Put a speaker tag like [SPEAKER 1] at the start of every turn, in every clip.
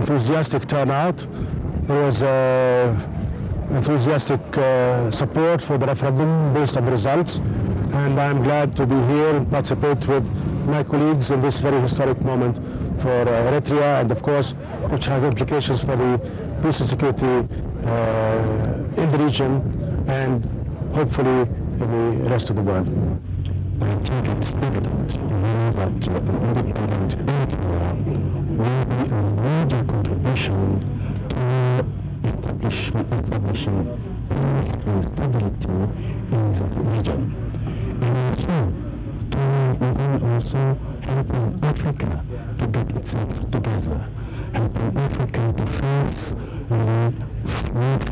[SPEAKER 1] enthusiastic turnout. There was enthusiastic support for the referendum based on the results, and I'm glad to be here and participate with my colleagues in this very historic moment for Eritrea, and of course which has implications for the peace and security in the region and hopefully in the rest of the world.
[SPEAKER 2] I think it's evident that an independent Eritrea will be a major contribution to establishing peace and stability in the region. And also helping Africa to get itself together, helping Africa to face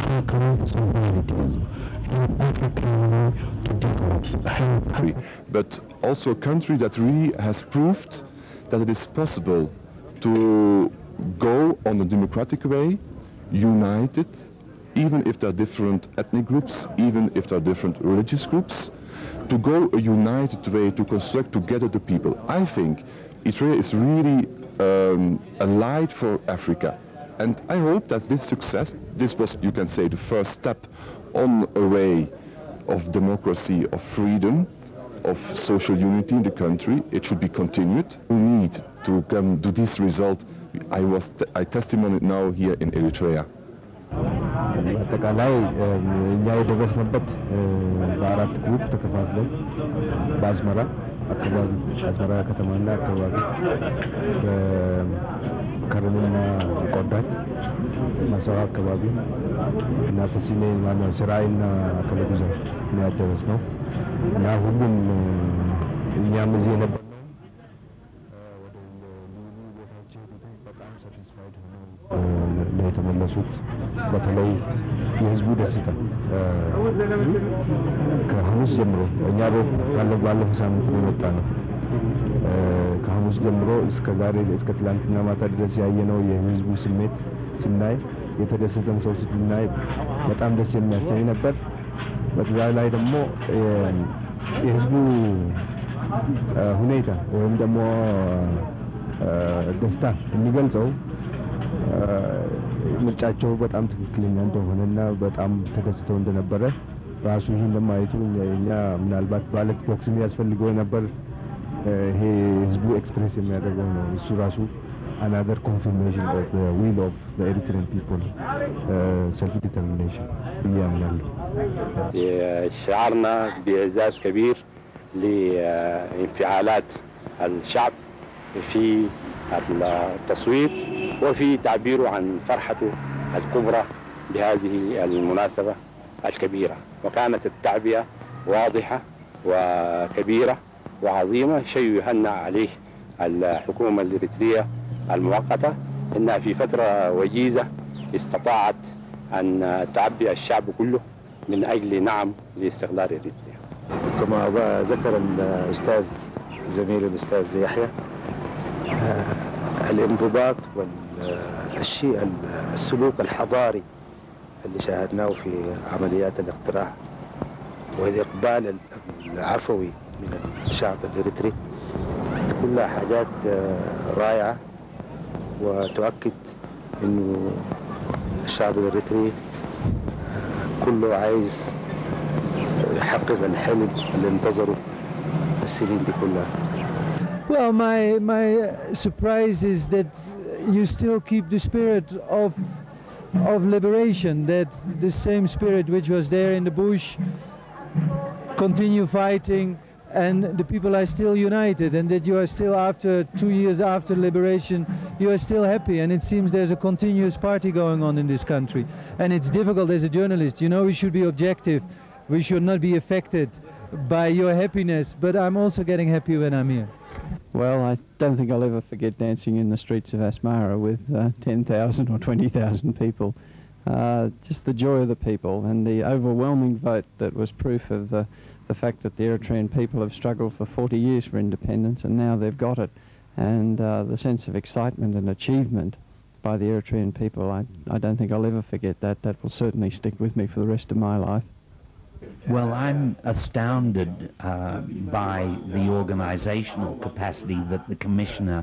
[SPEAKER 2] frequent realities, help Africa to develop.
[SPEAKER 3] But also a country that really has proved that it is possible to go on a democratic way, united, even if there are different ethnic groups, even if there are different religious groups, to go a united way to construct together the people. I think Eritrea is really a light for Africa. And I hope that this success, this was, you can say, the first step on a way of democracy, of freedom, of social unity in the country. It should be continued. We need to come to this result. I testimony now here in Eritrea.
[SPEAKER 4] አጠቃላይ እኛ የደረስንበት በአራት ግሩፕ ተከፋፍለን በአዝመራ አካባቢ አዝመራ ከተማና አካባቢ በከረምና ቆዳት ማሳዋ አካባቢ እና ተሲኔ ማነው ስራይና ከለጉዛ ነው ያደረስነው እና ሁሉም እኛም እዚህ የነበርነው ወደ ቦታቸው በጣም ሳቲስፋይድ ሆነው የተመለሱት በተለይ የህዝቡ ደስታ ከሐሙስ ጀምሮ እኛ ባለፈው ሳምንት ነው የመጣነው ከሐሙስ ጀምሮ እስከ ዛሬ እስከ ትላንትና ማታ ድረስ ያየነው የህዝቡ ስሜት ስናይ የተደሰተም ሰው ስናይ በጣም ደስ የሚያሰኝ ነበር። በዛ ላይ ደግሞ የህዝቡ ሁኔታ ወይም ደግሞ ደስታ የሚገልጸው ምርጫቸው በጣም ትክክለኛ እንደሆነና በጣም ተከስተው እንደነበረ ራሱ ይሄን ለማየቱ እኛ ምናልባት ባለት ቦክስ የሚያስፈልገው ነበር ይሄ ህዝቡ ኤክስፕሬስ የሚያደርገው ነው እሱ ራሱ another confirmation of the will of the Eritrean people self-determination يعمل
[SPEAKER 5] شعرنا بإعزاز كبير لانفعالات الشعب في التصويت وفي تعبيره عن فرحته الكبرى بهذه المناسبة الكبيرة وكانت التعبئة واضحة وكبيرة وعظيمة شيء يهنأ عليه الحكومة الإريترية المؤقتة إنها في فترة وجيزة استطاعت أن تعبئ الشعب كله من أجل نعم لاستقلال إريتريا.
[SPEAKER 6] كما ذكر الأستاذ زميل الأستاذ يحيى الانضباط والشيء السلوك الحضاري اللي شاهدناه في عمليات الاقتراع والإقبال العفوي من الشعب الإريتري كلها حاجات رائعة وتؤكد إنه الشعب الإريتري كله عايز يحقق الحلم اللي انتظره السنين دي كلها.
[SPEAKER 7] Well, my surprise is that you still keep the spirit of liberation, that the same spirit which was there in the bush, continue fighting, and the people are still united, and that you are still, after 2 years after liberation, you are still happy, and it seems there's a continuous party going on in this country. And it's difficult as a journalist, you know, we should be objective, we should not be affected by your happiness, but I'm also getting happy when I'm here.
[SPEAKER 8] Well, I don't think I'll ever forget dancing in the streets of Asmara with 10,000 or 20,000 people. Just the joy of the people and the overwhelming vote that was proof of the fact that the Eritrean people have struggled for 40 years for independence, and now they've got it. And the sense of excitement and achievement by the Eritrean people, I don't think I'll ever forget that. That will certainly stick with me for the rest of my life.
[SPEAKER 9] Well, I'm astounded by the organizational capacity that the Commissioner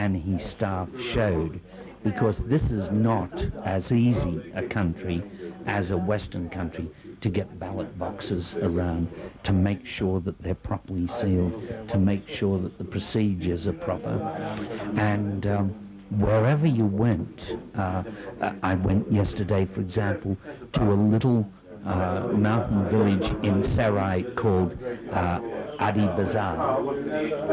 [SPEAKER 9] and his staff showed because this is not as easy a country as a Western country to get ballot boxes around, to make sure that they're properly sealed, to make sure that the procedures are proper. And wherever you went, I went yesterday, for example, to a little mountain village in Sarai called Adi Bazar.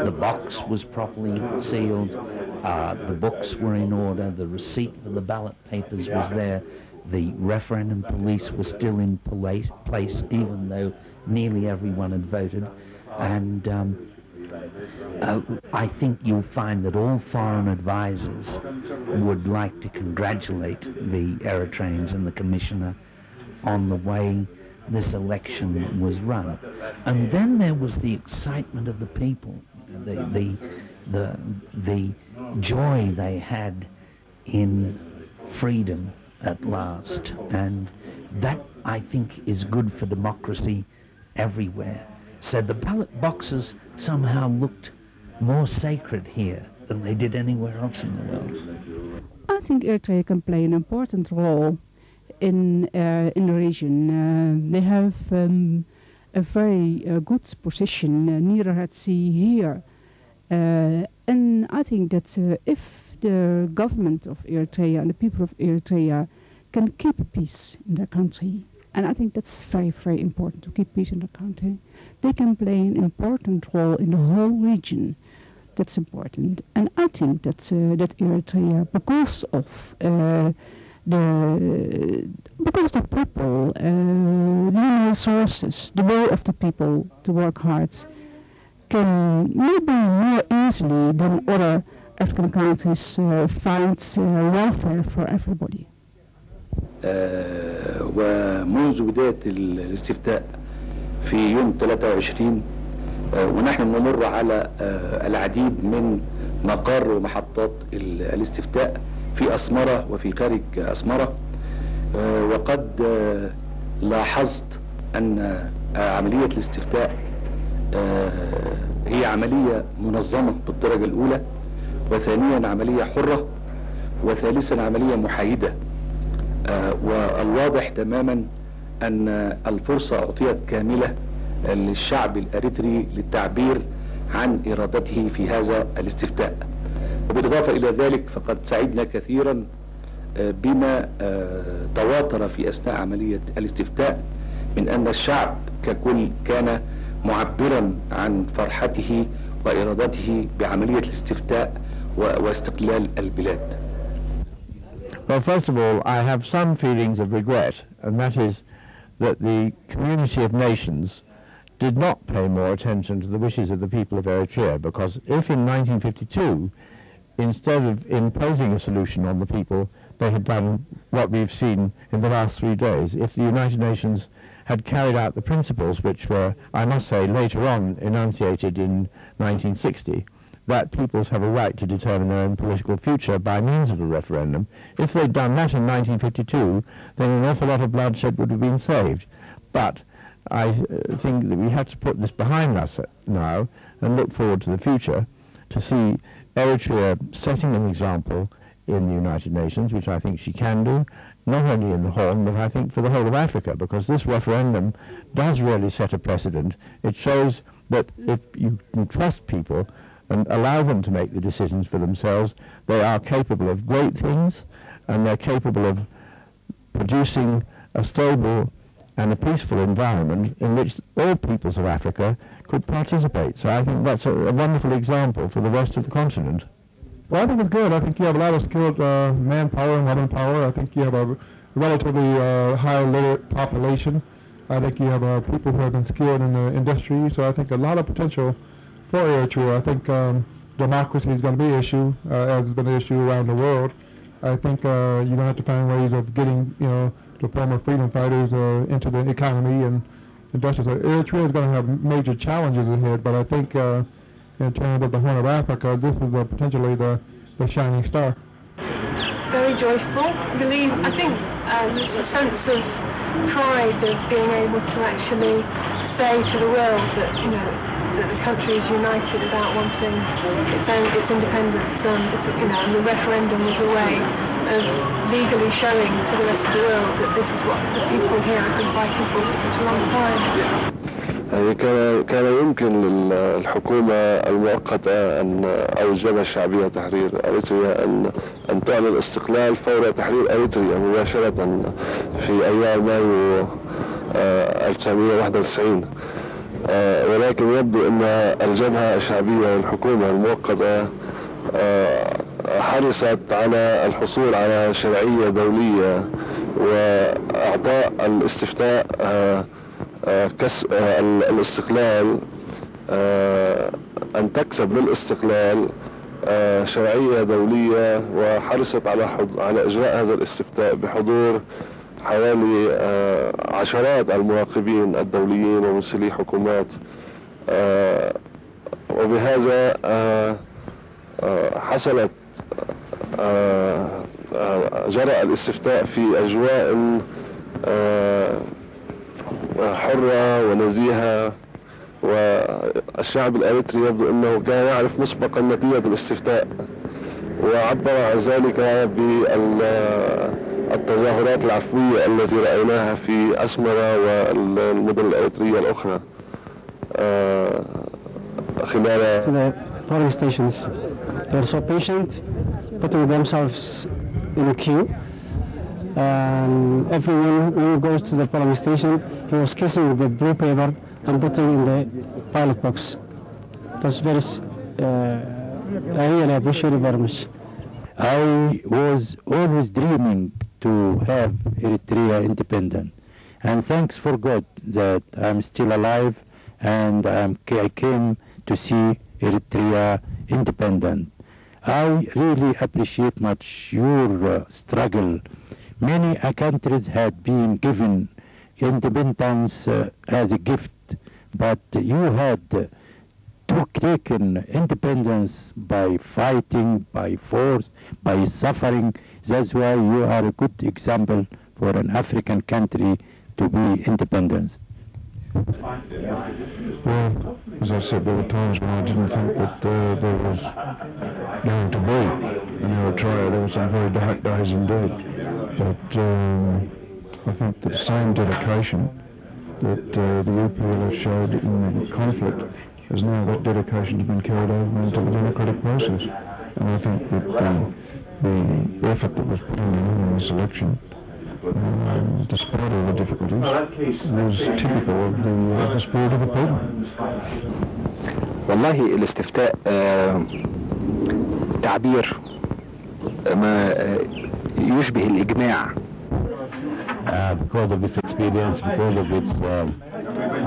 [SPEAKER 9] The box was properly sealed, the books were in order, the receipt for the ballot papers was there, the referendum police were still in place even though nearly everyone had voted. And I think you'll find that all foreign advisors would like to congratulate the Eritreans and the Commissioner on the way this election was run. And then there was the excitement of the people, the joy they had in freedom at last. And that, I think, is good for democracy everywhere. So the ballot boxes somehow looked more sacred here than they did anywhere else in the world.
[SPEAKER 10] I think Eritrea can play an important role in the region. They have a very good position near the Red Sea here. And I think that if the government of Eritrea and the people of Eritrea can keep peace in their country, and I think that's very, very important, to keep peace in the country, they can play an important role in the whole region. That's important. And I think that that Eritrea, because of the people, the resources, the way of the people to work hard, can maybe more easily than other African countries find welfare for everybody.
[SPEAKER 11] ومنذ بداية الاستفتاء في يوم 23 ونحن نمر على العديد من مقار ومحطات الاستفتاء في أسمرة وفي خارج أسمرة، وقد لاحظت أن عملية الاستفتاء هي عملية منظمة بالدرجة الأولى، وثانيا عملية حرة، وثالثا عملية محايدة. والواضح تماما أن الفرصة أعطيت كاملة للشعب الأريتري للتعبير عن إرادته في هذا الاستفتاء. وبالإضافة إلى ذلك فقد سعدنا كثيرا بما تواتر في أثناء عملية الاستفتاء من أن الشعب ككل كان معبرا عن فرحته وإرادته بعملية الاستفتاء واستقلال البلاد.
[SPEAKER 4] Well, first of all, I have some feelings of regret, and that is that the community of nations did not pay more attention to the wishes of the people of Eritrea, because if in 1952, instead of imposing a solution on the people, they had done what we've seen in the last 3 days, if the United Nations had carried out the principles which were, I must say, later on enunciated in 1960, that peoples have a right to determine their own political future by means of a referendum. If they'd done that in 1952, then an awful lot of bloodshed would have been saved. But I think that we have to put this behind us now and look forward to the future to see Eritrea setting an example in the United Nations, which I think she can do, not only in the Horn, but I think for the whole of Africa, because this referendum does really set a precedent. It shows that if you can trust people and allow them to make the decisions for themselves, they are capable of great things, and they're capable of producing a stable and a peaceful environment in which all peoples of Africa could participate. So I think that's a wonderful example for the rest of the continent.
[SPEAKER 1] Well, I think it's good. I think you have a lot of skilled manpower and women power. I think you have a relatively high literate population. I think you have people who have been skilled in the industry. So I think a lot of potential for Eritrea. I think democracy is going to be an issue, as it's been an issue around the world. I think you're going to have to find ways of getting, the former freedom fighters into the economy and industry. So Eritrea is going to have major challenges ahead, but I think in terms of the Horn of Africa, this is potentially the shining star.
[SPEAKER 12] Very joyful. I think there's a sense of pride of being able to actually say to the world that, that the country is united about wanting its independence. And the referendum was a way of legally showing to the rest of the world that this is what the people here have been fighting for such a long time.
[SPEAKER 3] كان يمكن للحكومة المؤقتة أن أو الجبهة الشعبية تحرير أريتريا أن تعلن استقلال فور تحرير أريتريا مباشرة في أيام مايو 1991. ولكن يبدو أن الجبهة الشعبية والحكومة المؤقتة حرصت على الحصول على شرعية دولية وإعطاء الاستفتاء الاستقلال أن تكسب للاستقلال شرعية دولية، وحرصت على إجراء هذا الاستفتاء بحضور حوالي عشرات المراقبين الدوليين وممثلي حكومات. وبهذا حصلت جرى الاستفتاء في أجواء حرة ونزيهة، والشعب الأريتري يبدو أنه كان يعرف مسبقا نتيجة الاستفتاء، وعبر عن ذلك بالتظاهرات العفوية التي رأيناها في أسمرة والمدن الأريترية الأخرى خلال.
[SPEAKER 13] To the polling stations, they were so patient, putting themselves in a queue. Everyone who goes to the polling station, he was kissing the blue paper and putting in the ballot box. It was very, I really appreciate it very much.
[SPEAKER 14] I was always dreaming to have Eritrea independent, and thanks for God that I'm still alive and I came to see Eritrea independent. I really appreciate much your struggle. Many countries had been given independence as a gift, but you had taken independence by fighting, by force, by suffering. That's why you are a good example for an African country to be independent.
[SPEAKER 2] Well, as I said, there were times when I didn't think that there was going to be in Eritrea. There were some very dark days indeed. But I think the same dedication that the UPLF showed in the conflict has now, that dedication has been carried over into the democratic process. And I think that the effort that was put in this election, despite all the difficulties, was typical of the spirit of the people.
[SPEAKER 15] والله الاستفتاء تعبير ما يشبه الإجماع.
[SPEAKER 14] Because of its experience, because of its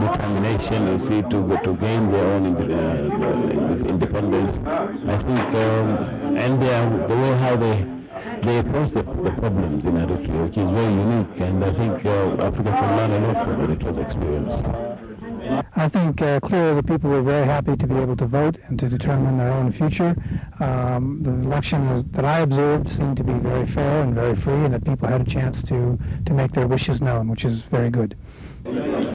[SPEAKER 14] determination, you see, to gain their own independence. I think, and the way how they approach the problems in Eritrea, which is very unique, and I think Africa can learn a lot from Eritrea's experience.
[SPEAKER 16] I think clearly the people were very happy to be able to vote and to determine their own future. The election that I observed seemed to be very fair and very free, and that people had a chance to make their wishes known, which is very good.